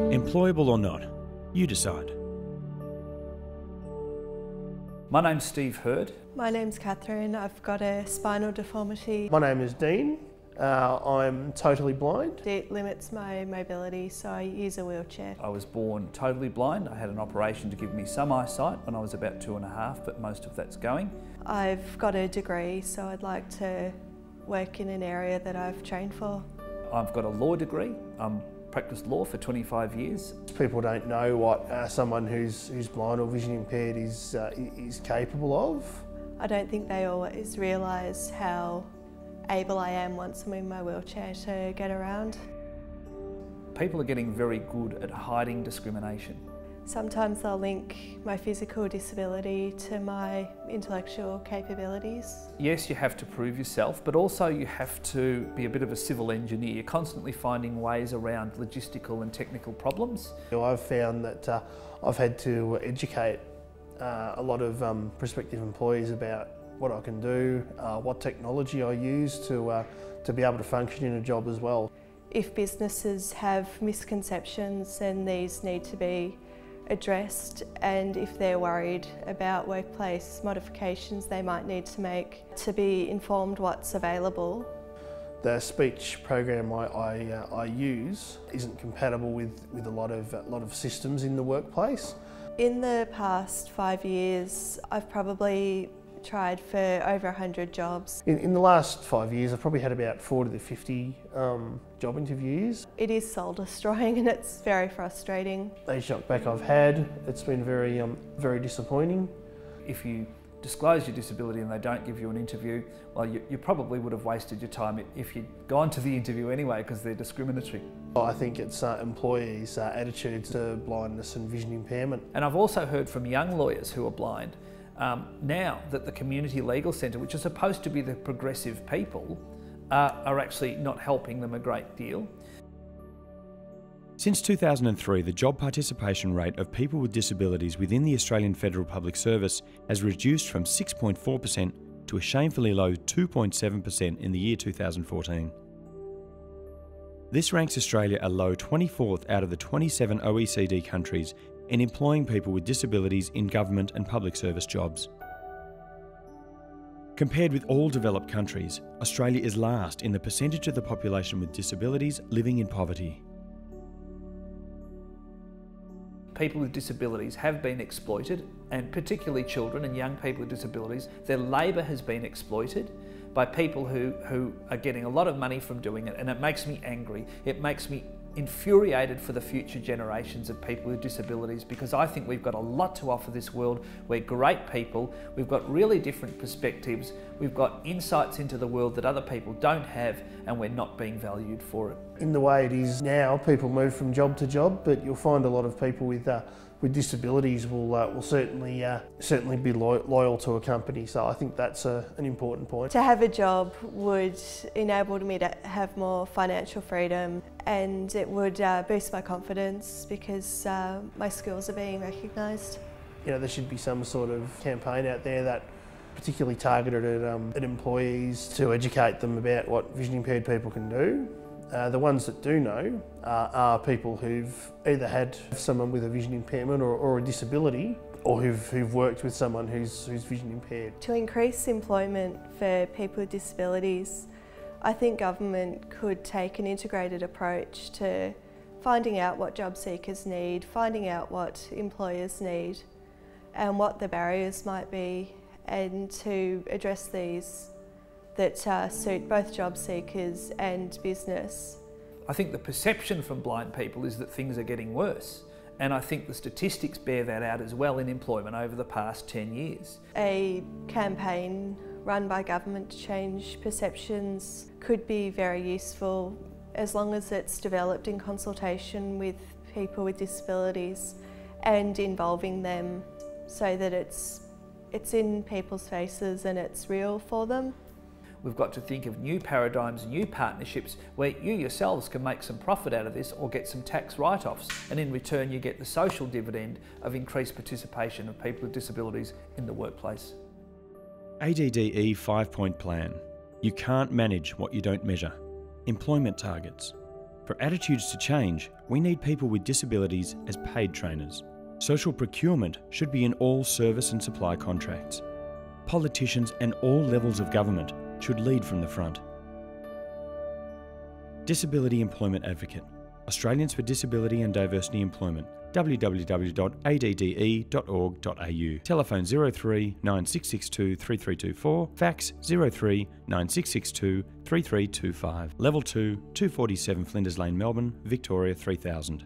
Employable or not, you decide. My name's Steve Hurd. My name's Catherine. I've got a spinal deformity. My name is Dean. I'm totally blind. It limits my mobility, so I use a wheelchair. I was born totally blind. I had an operation to give me some eyesight when I was about 2.5, but most of that's going. I've got a degree, so I'd like to work in an area that I've trained for. I've got a law degree. Practiced law for 25 years. People don't know what someone who's blind or vision impaired is capable of. I don't think they always realise how able I am once I'm in my wheelchair to get around. People are getting very good at hiding discrimination. Sometimes they'll link my physical disability to my intellectual capabilities. Yes, you have to prove yourself, but also you have to be a bit of a civil engineer. You're constantly finding ways around logistical and technical problems. I've found that I've had to educate a lot of prospective employees about what I can do, what technology I use to be able to function in a job as well. If businesses have misconceptions, then these need to be addressed, and if they're worried about workplace modifications they might need to make, to be informed what's available. The speech program I use isn't compatible with a lot of systems in the workplace. In the past 5 years, I've probably tried for over 100 jobs. In the last 5 years, I've probably had about 40 to 50 job interviews. It is soul destroying and it's very frustrating. Each knockback I've had, it's been very disappointing. If you disclose your disability and they don't give you an interview, well, you probably would have wasted your time if you'd gone to the interview anyway, because they're discriminatory. I think it's employees' attitudes to blindness and vision impairment. And I've also heard from young lawyers who are blind now that the Community Legal Centre, which is supposed to be the progressive people, are actually not helping them a great deal. Since 2003, the job participation rate of people with disabilities within the Australian Federal Public Service has reduced from 6.4% to a shamefully low 2.7% in the year 2014. This ranks Australia a low 24th out of the 27 OECD countries in employing people with disabilities in government and public service jobs. Compared with all developed countries, Australia is last in the percentage of the population with disabilities living in poverty. People with disabilities have been exploited, and particularly children and young people with disabilities. Their labour has been exploited by people who are getting a lot of money from doing it, and it makes me angry. It makes me infuriated for the future generations of people with disabilities, because I think we've got a lot to offer this world. We're great people, we've got really different perspectives, we've got insights into the world that other people don't have, and we're not being valued for it. In the way it is now, people move from job to job, but you'll find a lot of people with disabilities will certainly be loyal to a company. So I think that's an important point. To have a job would enable me to have more financial freedom, and it would boost my confidence because my skills are being recognised. You know, there should be some sort of campaign out there that particularly targeted at employees to educate them about what vision impaired people can do. The ones that do know are people who've either had someone with a vision impairment or a disability, or who've worked with someone who's vision impaired. To increase employment for people with disabilities, I think government could take an integrated approach to finding out what job seekers need, finding out what employers need and what the barriers might be, and to address these that suit both job seekers and business. I think the perception from blind people is that things are getting worse, and I think the statistics bear that out as well in employment over the past 10 years. A campaign run by government to change perceptions could be very useful, as long as it's developed in consultation with people with disabilities and involving them so that it's in people's faces and it's real for them. We've got to think of new paradigms, new partnerships where you yourselves can make some profit out of this or get some tax write-offs, and in return you get the social dividend of increased participation of people with disabilities in the workplace. ADDE 5-point plan. You can't manage what you don't measure. Employment targets. For attitudes to change, we need people with disabilities as paid trainers. Social procurement should be in all service and supply contracts. Politicians and all levels of government should lead from the front. Disability Employment Advocate. Australians for Disability and Diversity Employment. www.adde.org.au. Telephone 03 9662 3324. Fax 03 9662 3325. Level 2, 247 Flinders Lane, Melbourne, Victoria 3000.